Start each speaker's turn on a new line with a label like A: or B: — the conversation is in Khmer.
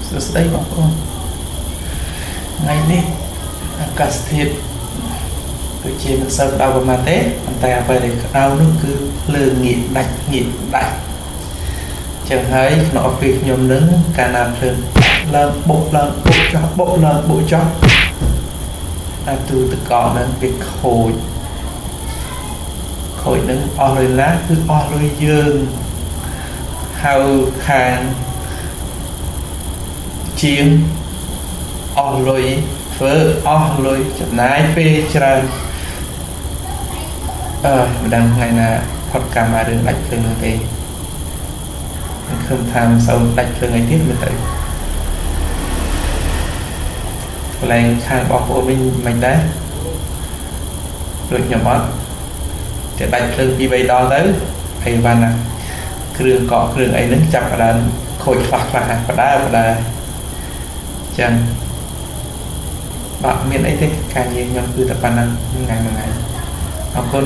A: សួស្តីបងប្អូនថ្ងៃនេះអាកាសធាតុដូចជាមិនសូវក្តៅប៉ុន្មានទេប៉ុន្តែអ្វីដែលក្តៅនោះគឺភ្លើងងាកដាច់ចឹងហើយក្នុងអពេលខ្ញុំនឹងកាលណាភ្លើងឡើងបុកឡើងបុកចោះបុកឡើងបុកចោះអាទូទឹកកកនឹងវាខូចនឹងអស់លុយណាគឺអស់លុយយើងហៅខាងជាងអស់លុយធ្វើអស់លុយចំណាយពេលច្រើនមិនដឹងថ្ងៃណាផុតកម្មរឿងដាច់ភ្លើងនោះទេខ្ញុំឃើញថាមិនសូវដាច់ភ្លើងអីទៀតមើលទៅកន្លែងខាងបងប្អូនវិញមិនដែរដូចខ្ញុំអត់តែដាច់ភ្លើងពីរ3ដងទៅហើយបានណាគ្រឿងកកគ្រឿងអីហ្នឹងចាប់ផ្ដើមខូចខ្លះបដាចឹងបាទមានអីទេការងារខ្ញុំគឺតែប៉ុណ្ណឹងថ្ងៃអរគុណ